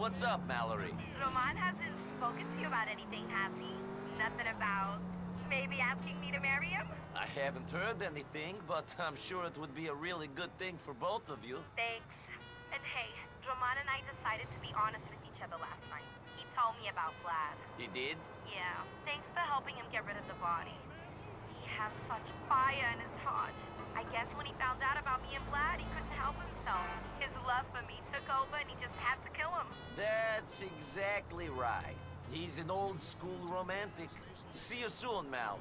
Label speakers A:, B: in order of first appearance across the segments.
A: What's up, Mallory?
B: Roman hasn't spoken to you about anything, has he? Nothing about maybe asking me to marry him?
A: I haven't heard anything, but I'm sure it would be a really good thing for both of you.
B: Thanks. And hey, Roman and I decided to be honest with each other last night. He told me about Vlad.
A: He did?
B: Yeah, thanks for helping him get rid of the body. He has such fire in his heart. I guess when he found out about me and Vlad, he couldn't help himself. His love for me took over and he just had to kill him.
A: That's exactly right. He's an old school romantic. See you soon, Mal.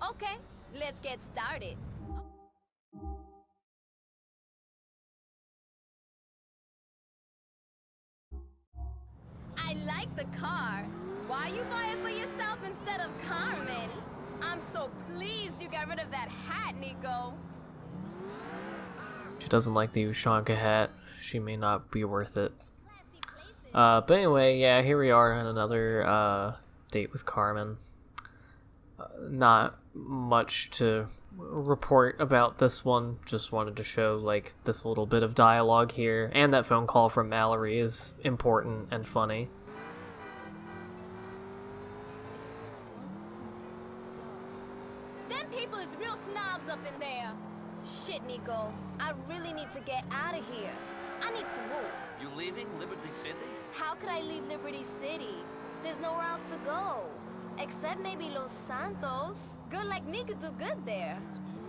C: Okay, let's get started. I like the car. Why you buy it for yourself instead of Carmen? I'm so pleased you got rid of that hat, Niko.
D: She doesn't like the Ushanka hat. She may not be worth it. But anyway, yeah, here we are on another date with Carmen. Not much to report about this one. Just wanted to show like this little bit of dialogue here, and that phone call from Mallory is important and funny.
C: Them people is real snobs up in there. Shit, Niko. I really need to get out of here. I need to move.
A: You leaving Liberty City?
C: How could I leave Liberty City? There's nowhere else to go. Except maybe Los Santos. Girl like me could do good there.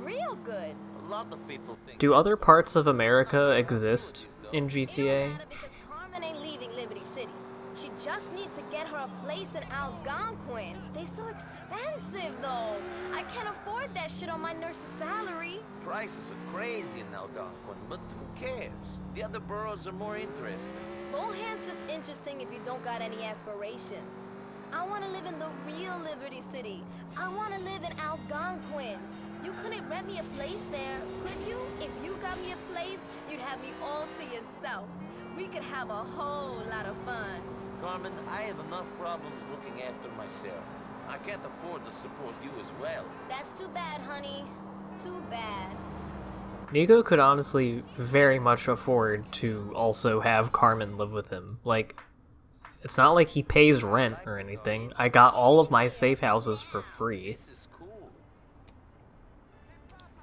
C: Real good.
A: A lot of people think...
D: Do other parts of America exist in GTA?
C: It don't matter because Carmen ain't leaving Liberty City. She just needs to get her a place in Algonquin. They so expensive though. I can't afford that shit on my nurse's salary.
A: Prices are crazy in Algonquin, but who cares? The other boroughs are more interesting.
C: Bullhead's just interesting if you don't got any aspirations. I want to live in the real Liberty City. I want to live in Algonquin. You couldn't rent me a place there, could you? If you got me a place, you'd have me all to yourself. We could have a whole lot of fun.
A: Carmen, I have enough problems looking after myself. I can't afford to support you as well.
C: That's too bad, honey. Too bad.
D: Niko could honestly very much afford to also have Carmen live with him. Like, it's not like he pays rent or anything. I got all of my safe houses for free.
A: This is cool.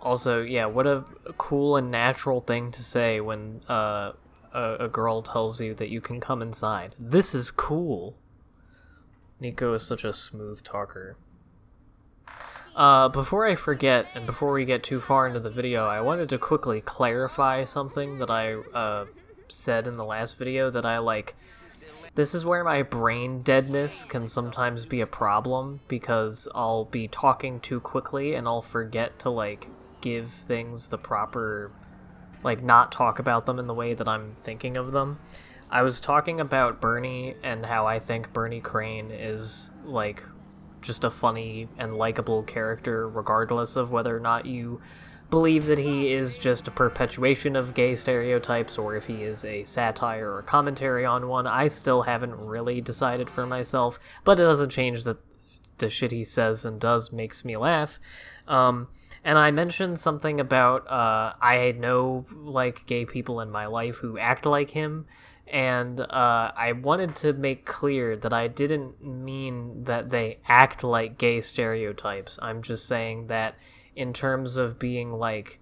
D: Also, yeah, what a cool and natural thing to say when a girl tells you that you can come inside. This is cool. Niko is such a smooth talker. Before I forget, and before we get too far into the video, I wanted to quickly clarify something that I said in the last video that I like. This is where my brain deadness can sometimes be a problem, because I'll be talking too quickly and I'll forget to, like, give things the proper, like, not talk about them in the way that I'm thinking of them. I was talking about Bernie and how I think Bernie Crane is, like, just a funny and likable character, regardless of whether or not you believe that he is just a perpetuation of gay stereotypes or if he is a satire or a commentary on one. I still haven't really decided for myself, but it doesn't change that the shit he says and does makes me laugh. And I mentioned something about I know like gay people in my life who act like him, and I wanted to make clear that I didn't mean that they act like gay stereotypes. I'm just saying that in terms of being, like,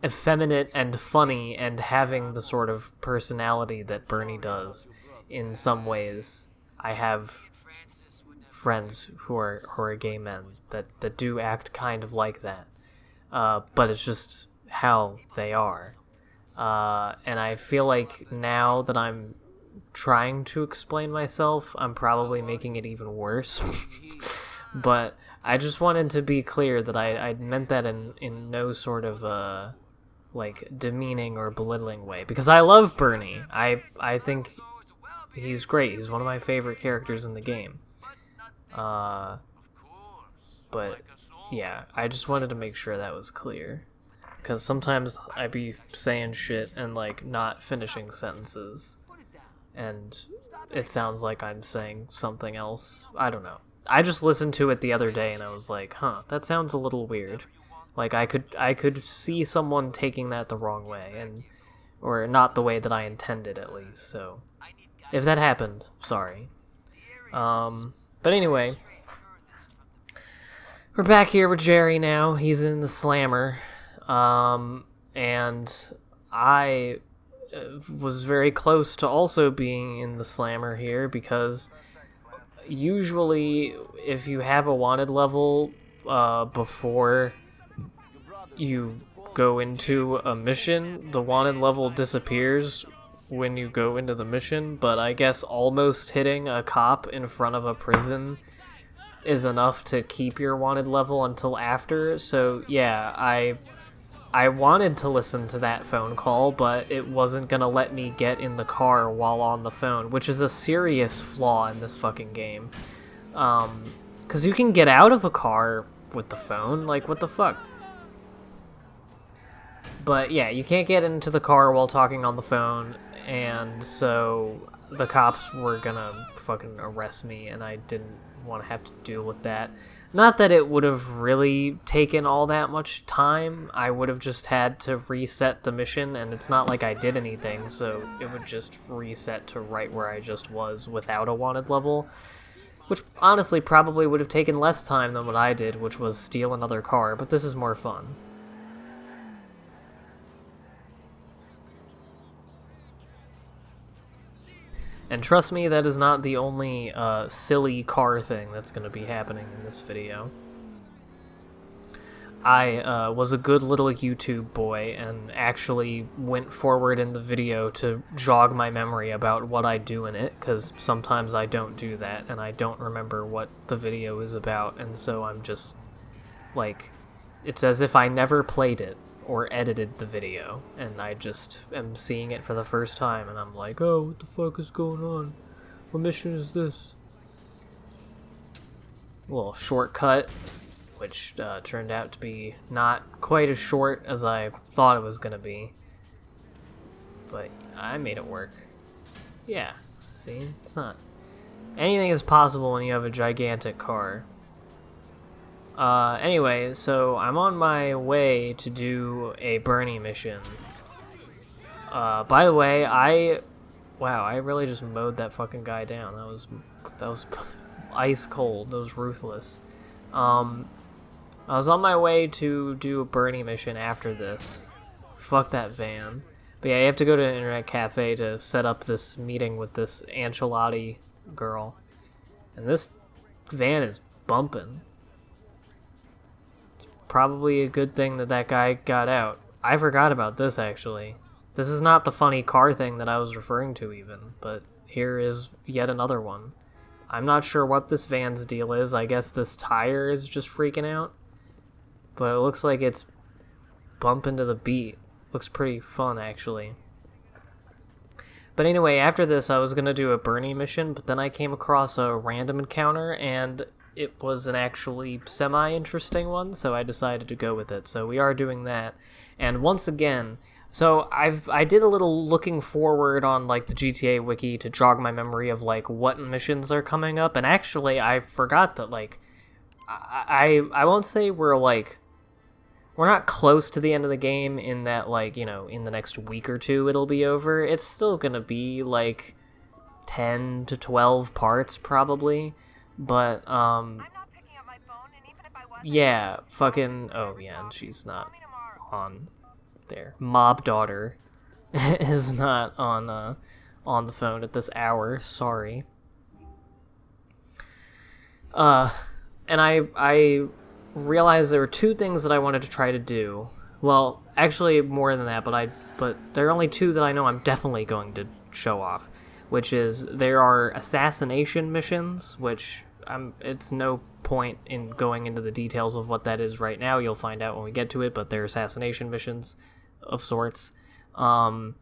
D: effeminate and funny and having the sort of personality that Bernie does in some ways, I have friends who are gay men that do act kind of like that. But it's just how they are. And I feel like now that I'm trying to explain myself, I'm probably making it even worse. But I just wanted to be clear that I meant that in no sort of like demeaning or belittling way, because I love Bernie. I think he's great. He's one of my favorite characters in the game. But yeah, I just wanted to make sure that was clear, because sometimes I be saying shit and like not finishing sentences, and it sounds like I'm saying something else. I don't know. I just listened to it the other day and I was like, huh, that sounds a little weird. Like, I could see someone taking that the wrong way, or not the way that I intended, at least, so if that happened, sorry. But anyway, we're back here with Jerry now. He's in the slammer, and I was very close to also being in the slammer here, because usually if you have a wanted level before you go into a mission, the wanted level disappears when you go into the mission, but I guess almost hitting a cop in front of a prison is enough to keep your wanted level until after. So yeah, I wanted to listen to that phone call, but it wasn't gonna let me get in the car while on the phone, which is a serious flaw in this fucking game. 'Cause you can get out of a car with the phone, like, what the fuck? But yeah, you can't get into the car while talking on the phone, and so the cops were gonna fucking arrest me, and I didn't want to have to deal with that. Not that it would have really taken all that much time. I would have just had to reset the mission, and it's not like I did anything, so it would just reset to right where I just was without a wanted level, which honestly probably would have taken less time than what I did, which was steal another car, but this is more fun. And trust me, that is not the only silly car thing that's going to be happening in this video. I was a good little YouTube boy and actually went forward in the video to jog my memory about what I do in it, because sometimes I don't do that and I don't remember what the video is about, and so I'm just, like, it's as if I never played it or edited the video, and I just am seeing it for the first time, and I'm like, oh, what the fuck is going on? What mission is this? A little shortcut, which turned out to be not quite as short as I thought it was gonna be. But I made it work. Yeah, see? It's not... Anything is possible when you have a gigantic car. Anyway, so I'm on my way to do a Bernie mission. By the way, wow, I really just mowed that fucking guy down. That was ice cold. That was ruthless. I was on my way to do a Bernie mission after this. Fuck that van. But yeah, you have to go to an internet cafe to set up this meeting with this Ancelotti girl. And this van is bumping. Probably a good thing that that guy got out. I forgot about this, actually. This is not the funny car thing that I was referring to, even, but here is yet another one. I'm not sure what this van's deal is. I guess this tire is just freaking out, but it looks like it's bumping to the beat. Looks pretty fun, actually. But anyway, after this, I was gonna do a Bernie mission, but then I came across a random encounter, and it was an actually semi-interesting one, so I decided to go with it. So we are doing that. And once again, so I did a little looking forward on, like, the GTA wiki to jog my memory of, like, what missions are coming up, and actually I forgot that, like, I won't say we're not close to the end of the game in that, like, you know, in the next week or two it'll be over. It's still gonna be, like, 10 to 12 parts, probably. But, yeah, fucking, oh yeah, and she's not on there. Mob daughter is not on the phone at this hour, sorry. And I realized there were two things that I wanted to try to do. Well, actually more than that, but there are only two that I know I'm definitely going to show off. Which is, there are assassination missions, which it's no point in going into the details of what that is right now. You'll find out when we get to it, but they're assassination missions of sorts. And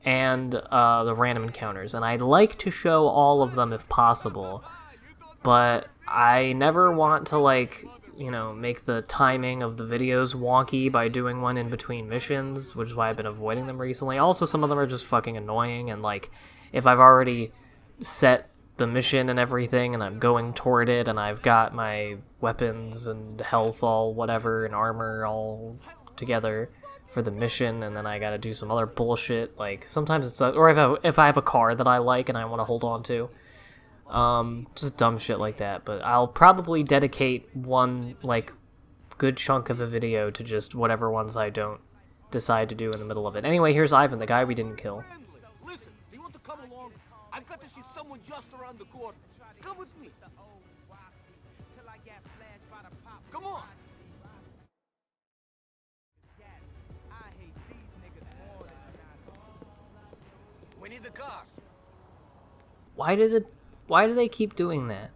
D: the random encounters. And I'd like to show all of them if possible, but I never want to, like, you know, make the timing of the videos wonky by doing one in between missions, which is why I've been avoiding them recently. Also, some of them are just fucking annoying, and, like, if I've already set the mission and everything, and I'm going toward it, and I've got my weapons and health all whatever, and armor all together for the mission, and then I gotta do some other bullshit, like, sometimes it's, or if I have a car that I like and I want to hold on to, just dumb shit like that, but I'll probably dedicate one, like, good chunk of a video to just whatever ones I don't decide to do in the middle of it. Anyway, here's Ivan, the guy we didn't kill.
E: Listen, do you want to come along? I've got to see someone just around the corner. Come with me. Come on. We need the car.
D: Why do they keep doing that?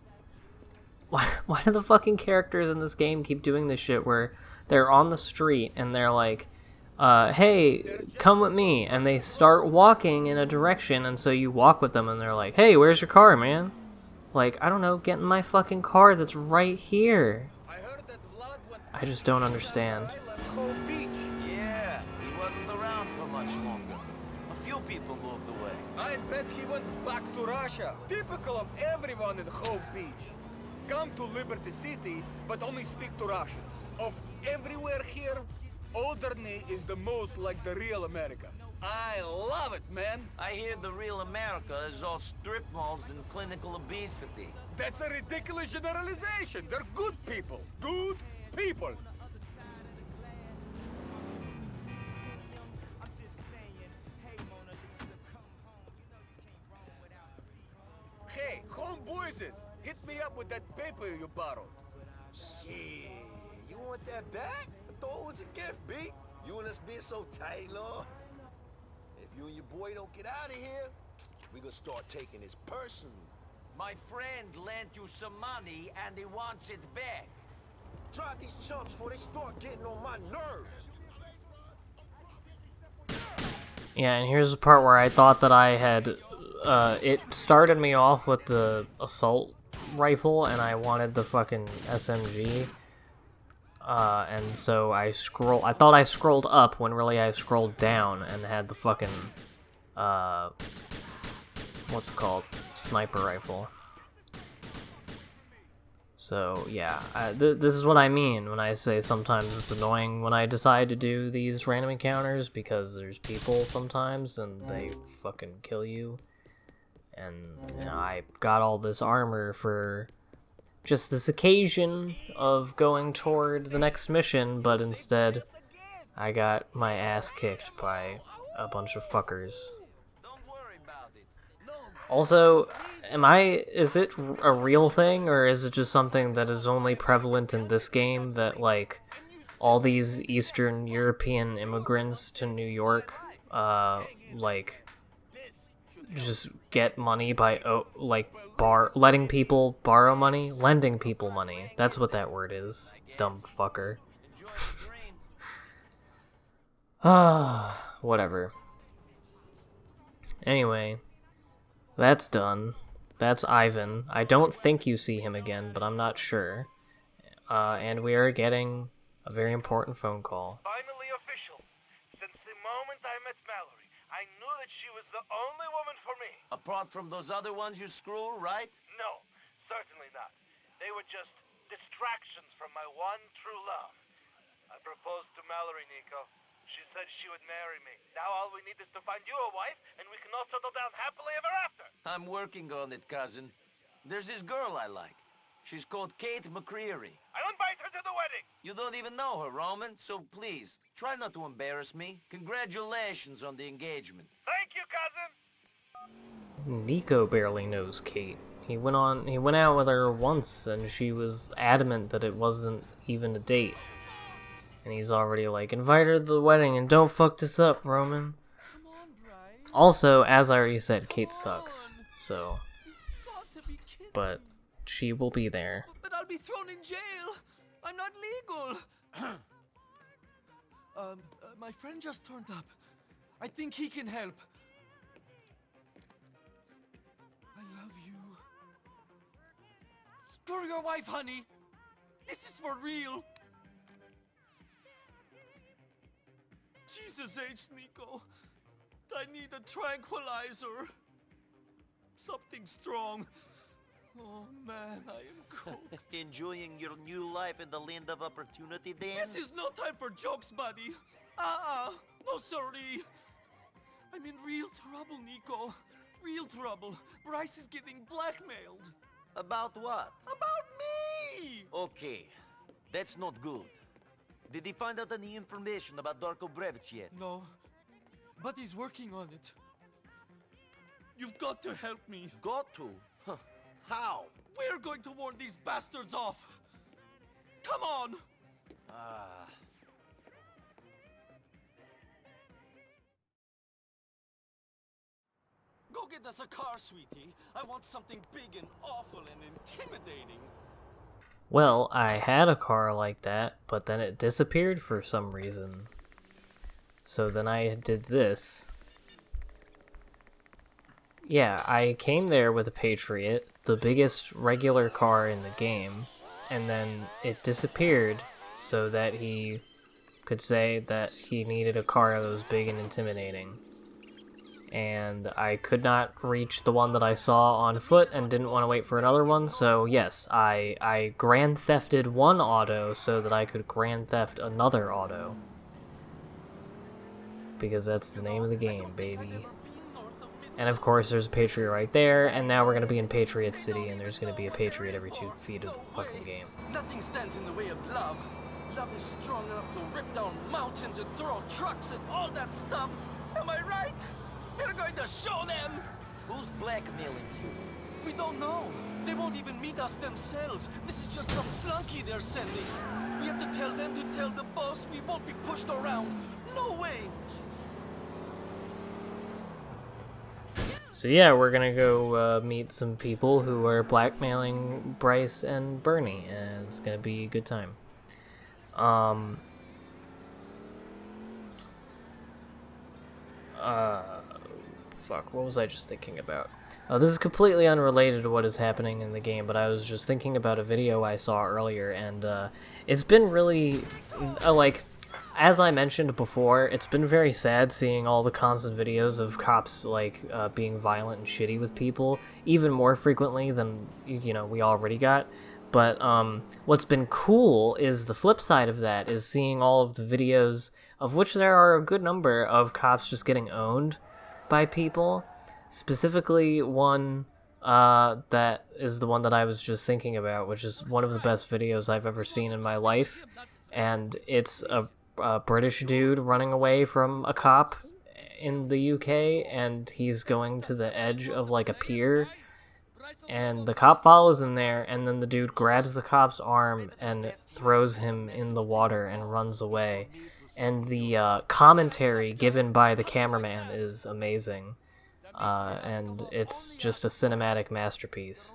D: Why do the fucking characters in this game keep doing this shit where they're on the street and they're like, hey, come with me, and they start walking in a direction, and so you walk with them and they're like, hey, where's your car, man? Like, I don't know, get in my fucking car that's right here. I just don't understand.
A: Yeah, he wasn't around for much longer. A few people moved away.
E: I bet he went back to Russia. Typical of everyone in Hove Beach. Come to Liberty City, but only speak to Russians. Of everywhere here, Alderney is the most like the real America. I love it, man.
A: I hear the real America is all strip malls and clinical obesity.
E: That's a ridiculous generalization. They're good people. Good people. Hey, homeboys, hit me up with that paper you borrowed.
F: Shit, you want that back? I thought it was a gift, B. You and us being so tight, Lord. If you and your boy don't get out of here, we gonna start taking this personal.
A: My friend lent you some money and he wants it back.
F: Drop these chumps before they start getting on my nerves.
D: Yeah, and here's the part where I thought that I had, it started me off with the assault rifle, and I wanted the fucking SMG, and so I thought I scrolled up, when really I scrolled down, and had the fucking, what's it called, sniper rifle. So, yeah, this is what I mean when I say sometimes it's annoying when I decide to do these random encounters, because there's people sometimes, and they fucking kill you. And you know, I got all this armor for just this occasion of going toward the next mission, but instead I got my ass kicked by a bunch of fuckers. Also, is it a real thing, or is it just something that is only prevalent in this game, that, like, all these Eastern European immigrants to New York, like, just get money by, letting people borrow money? Lending people money. That's what that word is. Dumb fucker. Whatever. Anyway, that's done. That's Ivan. I don't think you see him again, but I'm not sure. And we are getting a very important phone call.
G: Finally official. Since the moment I met Mallory, I knew that she was the only woman for me.
A: Apart from those other ones you screw, right?
G: No, certainly not. They were just distractions from my one true love. I proposed to Mallory, Niko. She said she would marry me. Now all we need is to find you a wife, and we can all settle down happily ever after.
A: I'm working on it, cousin. There's this girl I like. She's called Kate McCreary.
G: I'll invite her to the wedding.
A: You don't even know her, Roman, so please, try not to embarrass me. Congratulations on the engagement.
G: Thank you, cousin.
D: Niko barely knows Kate. He went out with her once, and she was adamant that it wasn't even a date. And he's already like, invite her to the wedding and don't fuck this up, Roman. Also, as I already said, Kate sucks. So, but she will be there.
E: But I'll be thrown in jail. I'm not legal. My friend just turned up. I think he can help. I love you. Screw your wife, honey. This is for real. Jesus H, Niko. I need a tranquilizer. Something strong.
H: Oh man, I am cooked.
A: Enjoying your new life in the land of opportunity, Dan?
H: This is no time for jokes, buddy. No sorry. I'm in real trouble, Niko. Real trouble. Bryce is getting blackmailed.
A: About what?
H: About me!
A: Okay, that's not good. Did he find out any information about Darko Brevich yet?
H: No, but he's working on it. You've got to help me.
A: Got to? Huh. How?
H: We're going to warn these bastards off. Come on! Go get us a car, sweetie. I want something big and awful and intimidating.
D: Well, I had a car like that, but then it disappeared for some reason. So then I did this. Yeah, I came there with a Patriot, the biggest regular car in the game, and then it disappeared so that he could say that he needed a car that was big and intimidating. And I could not reach the one that I saw on foot and didn't want to wait for another one, so yes, I grand thefted one auto so that I could grand theft another auto. Because that's the name of the game, baby. And of course there's a Patriot right there, and now we're going to be in Patriot City, and there's going to be a Patriot every 2 feet of the fucking game.
H: Nothing stands in the way of love. Love is strong enough to rip down mountains and throw trucks and all that stuff. Am I right? We're going to show them!
A: Who's blackmailing you?
H: We don't know. They won't even meet us themselves. This is just some flunky they're sending. We have to tell them to tell the boss we won't be pushed around. No way!
D: So yeah, we're gonna go meet some people who are blackmailing Bryce and Bernie, and it's gonna be a good time. Fuck, what was I just thinking about? This is completely unrelated to what is happening in the game, but I was just thinking about a video I saw earlier, and it's been really, like, as I mentioned before, it's been very sad seeing all the constant videos of cops, like, being violent and shitty with people, even more frequently than, you know, we already got. But what's been cool is the flip side of that, is seeing all of the videos, of which there are a good number, of cops just getting owned by people. Specifically one that is the one that I was just thinking about, which is one of the best videos I've ever seen in my life, and it's a British dude running away from a cop in the UK, and he's going to the edge of like a pier, and the cop follows him there, and then the dude grabs the cop's arm and throws him in the water and runs away. And the commentary given by the cameraman is amazing, and it's just a cinematic masterpiece.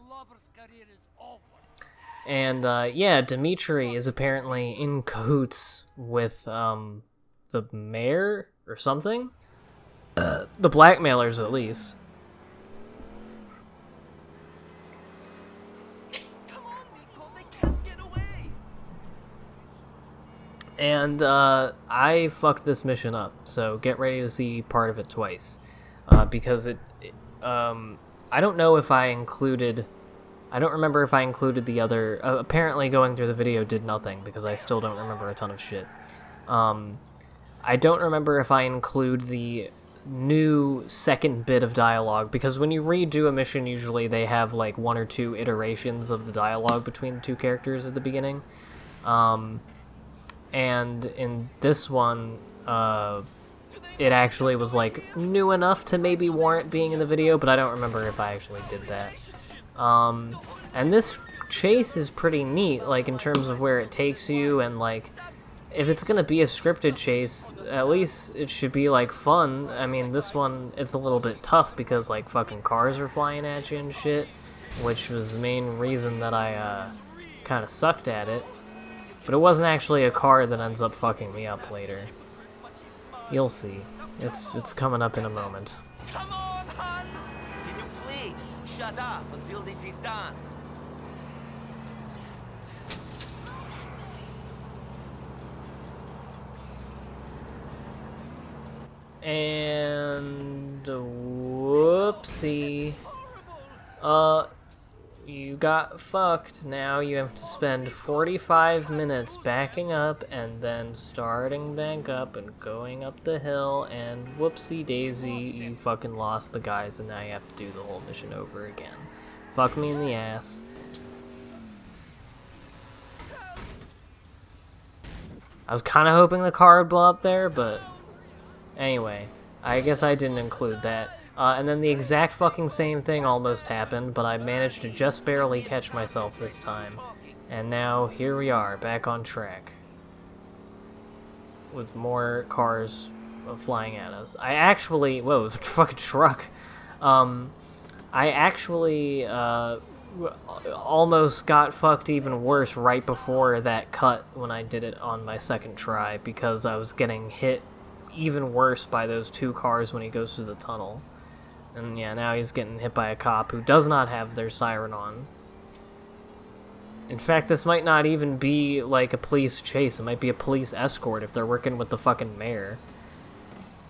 D: And yeah, Dimitri is apparently in cahoots with the mayor or something? The blackmailers, at least.
H: Come on, Niko, they can't get away!
D: And I fucked this mission up, so get ready to see part of it twice. Because I don't know if I included... I don't remember if I included the other... apparently going through the video did nothing, because I still don't remember a ton of shit. I don't remember if I include the new second bit of dialogue, because when you redo a mission, usually they have like 1 or 2 iterations of the dialogue between the 2 characters at the beginning. And in this one, it actually was like new enough to maybe warrant being in the video, but I don't remember if I actually did that. And this chase is pretty neat, like in terms of where it takes you, and like if it's gonna be a scripted chase, at least it should be like fun. I mean, this one, it's a little bit tough because like fucking cars are flying at you and shit, which was the main reason that I kind of sucked at it. But it wasn't actually a car that ends up fucking me up later. You'll see. It's coming up in a moment.
H: Come on, hon!
A: Can you please shut up until this is done? And whoopsie.
D: you got fucked. Now you have to spend 45 minutes backing up and then starting back up and going up the hill, and whoopsie daisy, you fucking lost the guys and now you have to do the whole mission over again. Fuck me in the ass. I was kind of hoping the car would blow up there, but anyway, I guess I didn't include that. And then the exact fucking same thing almost happened, but I managed to just barely catch myself this time. And now, here we are, back on track. With more cars flying at us. I actually... Whoa, it was a fucking truck. I actually almost got fucked even worse right before that cut when I did it on my second try, because I was getting hit even worse by those two cars when he goes through the tunnel. And yeah, now he's getting hit by a cop who does not have their siren on. In fact, this might not even be like a police chase. It might be a police escort if they're working with the fucking mayor.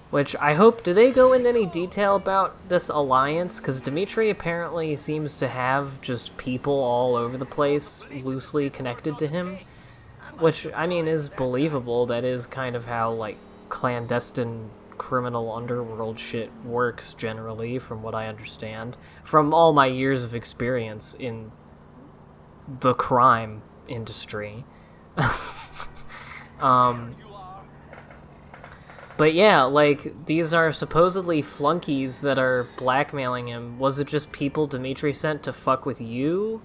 D: Which, I hope, do they go into any detail about this alliance? Because Dimitri apparently seems to have just people all over the place loosely connected to him. Which, I mean, is believable. That is kind of how, like, clandestine criminal underworld shit works generally, from what I understand. From all my years of experience in the crime industry. But yeah, like, these are supposedly flunkies that are blackmailing him. Was it just people Dimitri sent to fuck with you?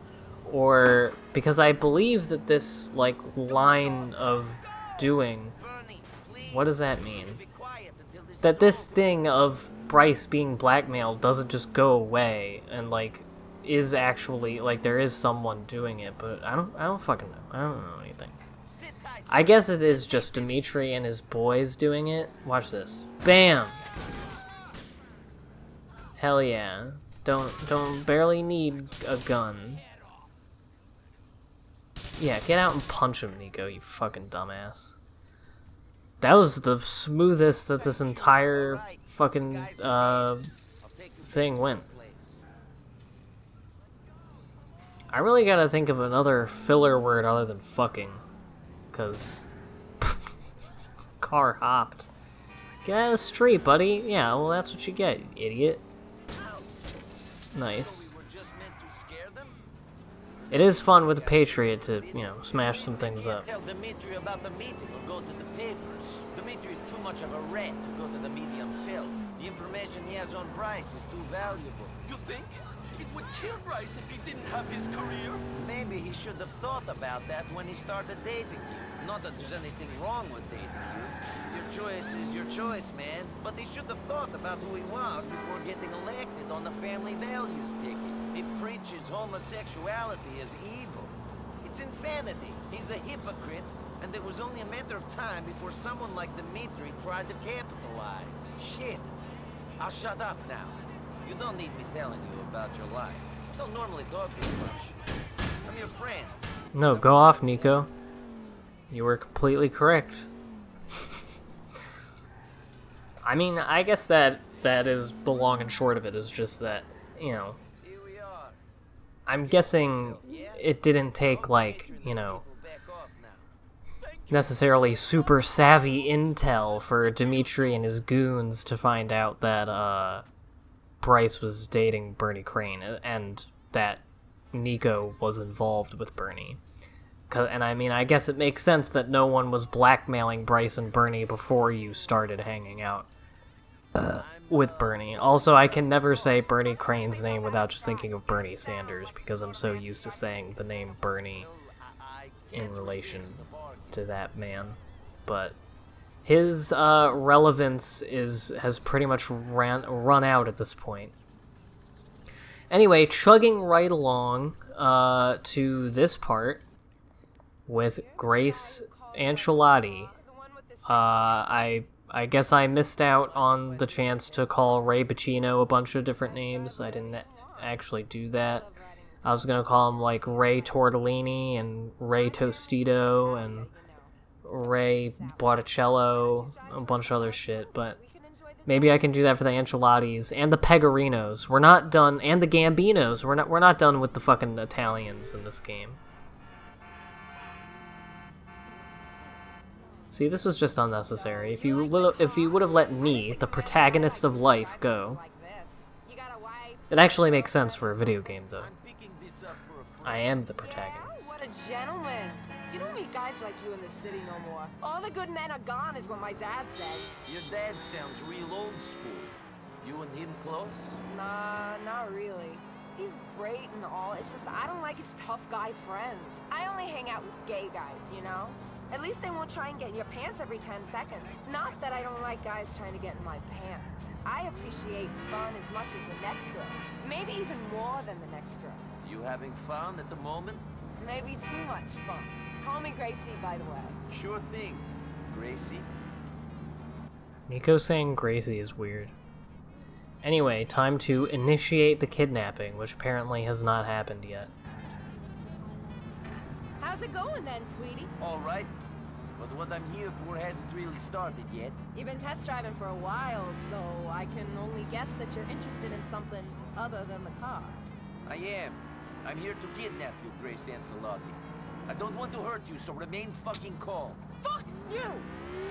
D: Or, because I believe that this, like, line of doing, what does that mean? That this thing of Bryce being blackmailed doesn't just go away, and, like, is actually, like, there is someone doing it, but I don't fucking know. I don't know anything. I guess it is just Dimitri and his boys doing it. Watch this. Bam! Hell yeah. Don't barely need a gun. Yeah, get out and punch him, Niko, you fucking dumbass. That was the smoothest that this entire fucking thing went. I really gotta think of another filler word other than fucking. Because car hopped. Get out of the street, buddy. Yeah, well, that's what you get, you idiot. Nice. It is fun with the Patriot to, you know, smash some things up.
A: Tell Dimitri about the meeting or go to the papers. Dimitri's too much of a rat to go to the media himself. The information he has on Bryce is too valuable.
H: You think? It would kill Bryce if he didn't have his career.
A: Maybe he should have thought about that when he started dating you. Not that there's anything wrong with dating you. Your choice is your choice, man. But he should have thought about who he was before getting elected on the family values ticket. He preaches homosexuality as evil. It's insanity. He's a hypocrite, and it was only a matter of time before someone like Dimitri tried to capitalize. Shit. I'll shut up now. You don't need me telling you about your life. I don't normally talk this much. I'm your friend.
D: No, go off, Niko. You were completely correct. I mean, I guess that is the long and short of it, is just that, you know, I'm guessing it didn't take, like, you know, necessarily super savvy intel for Dimitri and his goons to find out that, Bryce was dating Bernie Crane, and that Niko was involved with Bernie. And I mean, I guess it makes sense that no one was blackmailing Bryce and Bernie before you started hanging out with Bernie. Also, I can never say Bernie Crane's name without just thinking of Bernie Sanders, because I'm so used to saying the name Bernie in relation to that man. But his relevance has pretty much run out at this point. Anyway, chugging right along to this part with Grace Ancelotti. I guess I missed out on the chance to call Ray Pacino a bunch of different names. I didn't actually do that. I was gonna call him like Ray Tortellini and Ray Tostito and Ray Botticello, a bunch of other shit, but Maybe I can do that for the Ancelottis and the Pegorinos. We're not done, and the Gambinos. We're not done with the fucking Italians in this game. See, this was just unnecessary. If you would have let me, the protagonist of life, go. It actually makes sense for a video game, though. I am the protagonist.
I: What a gentleman. You don't meet guys like you in the city no more. All the good men are gone is what my dad says.
A: Your dad sounds real old school. You and him close?
I: Nah, not really. He's great and all, it's just I don't like his tough guy friends. I only hang out with gay guys, you know? At least they won't try and get in your pants every 10 seconds. Not that I don't like guys trying to get in my pants. I appreciate fun as much as the next girl. Maybe even more than the next girl.
A: You having fun at the moment?
I: Maybe too much fun. Call me Gracie, by the way.
A: Sure thing, Gracie.
D: Niko saying Gracie is weird. Anyway, time to initiate the kidnapping, which apparently has not happened yet.
I: How's it going then, sweetie?
A: All right, but what I'm here for hasn't really started yet.
I: You've been test driving for a while, so I can only guess that you're interested in something other than the car.
A: I am. I'm here to kidnap you, Grace Ancelotti. I don't want to hurt you, so remain fucking calm.
I: Fuck you!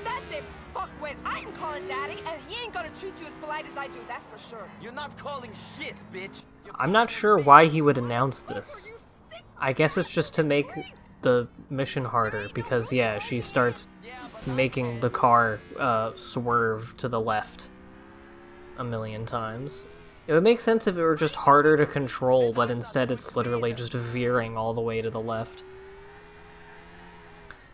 I: That's it, fuckwit! I can call it daddy, and he ain't gonna treat you as polite as I do, that's for sure.
A: You're not calling shit, bitch!
D: I'm not sure why he would announce this. I guess it's just to make the mission harder, because yeah, she starts making the car swerve to the left a million times. It would make sense if it were just harder to control, but instead it's literally just veering all the way to the left.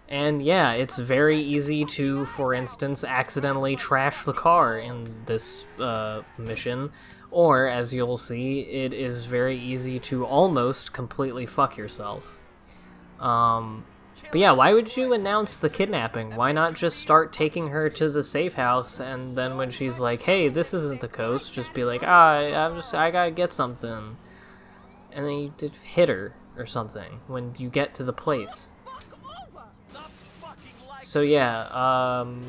D: And yeah, it's very easy to, for instance, accidentally trash the car in this mission, or, as you'll see, it is very easy to almost completely fuck yourself. But yeah, why would you announce the kidnapping? Why not just start taking her to the safe house, and then when she's like, hey, this isn't the coast, just be like, I gotta get something. And then you hit her or something when you get to the place. So yeah,
I: I'm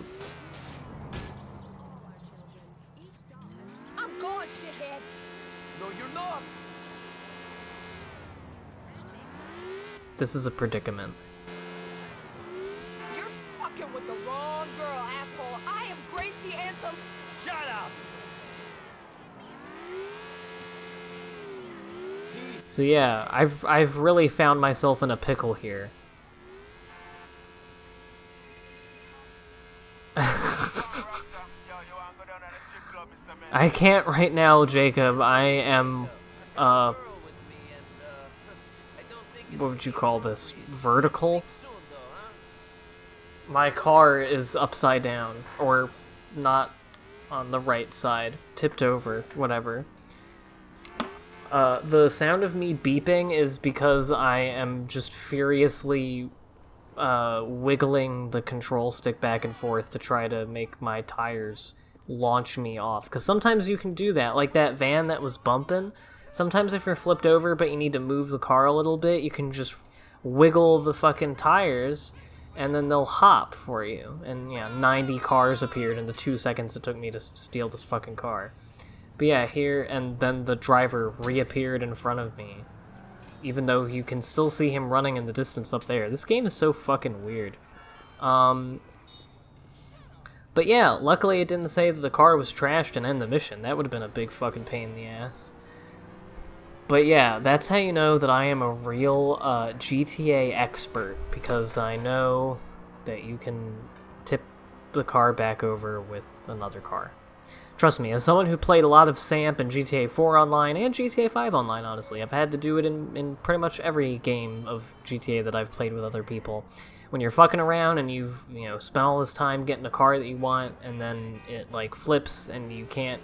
I: going, shithead!
A: No, you're not!
D: this is a predicament.
I: You're fucking with the wrong girl, asshole! I am Gracie Ansel.
A: Shut up!
D: So yeah, I've really found myself in a pickle here. I can't right now, Jacob. I am, what would you call this? Vertical? My car is upside down, or not on the right side, tipped over, whatever. The sound of me beeping is because I am just furiously wiggling the control stick back and forth to try to make my tires launch me off. Because sometimes you can do that, like that van that was bumping. Sometimes if you're flipped over but you need to move the car a little bit, you can just wiggle the fucking tires and then they'll hop for you. And yeah, 90 cars appeared in the 2 seconds it took me to steal this fucking car. But yeah, here, and then the driver reappeared in front of me. Even though you can still see him running in the distance up there. This game is so fucking weird. But yeah, luckily it didn't say that the car was trashed and end the mission. That would have been a big fucking pain in the ass. But yeah, that's how you know that I am a real GTA expert. Because I know that you can tip the car back over with another car. Trust me, as someone who played a lot of SAMP and GTA 4 online, and GTA 5 online, honestly, I've had to do it in pretty much every game of GTA that I've played with other people. When you're fucking around and you've, spent all this time getting a car that you want, and then it, flips and you can't,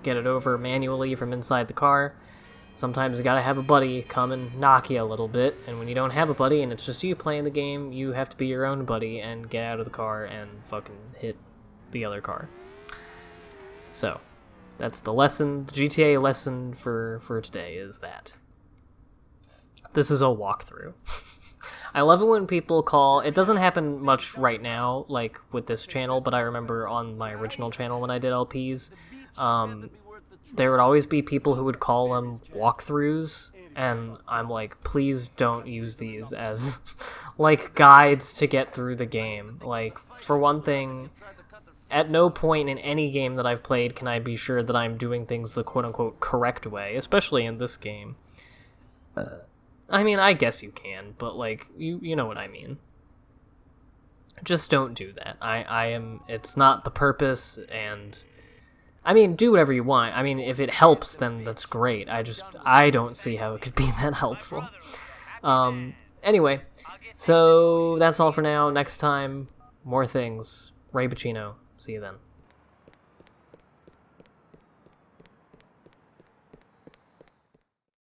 D: get it over manually from inside the car, sometimes you gotta have a buddy come and knock you a little bit, and when you don't have a buddy and it's just you playing the game, you have to be your own buddy and get out of the car and fucking hit the other car. So, that's the lesson, the GTA lesson for today is that. This is a walkthrough. I love it when people call... It doesn't happen much right now, like, with this channel, but I remember on my original channel when I did LPs, there would always be people who would call them walkthroughs, and I'm like, please don't use these as, like, guides to get through the game. Like, for one thing, at no point in any game that I've played can I be sure that I'm doing things the quote-unquote correct way, especially in this game. I mean, I guess you can, but, like, you know what I mean. Just don't do that. It's not the purpose, and... I mean, do whatever you want. I mean, if it helps, then that's great. I don't see how it could be that helpful. Anyway, so that's all for now. Next time, more things. Ray Bacino. See you then.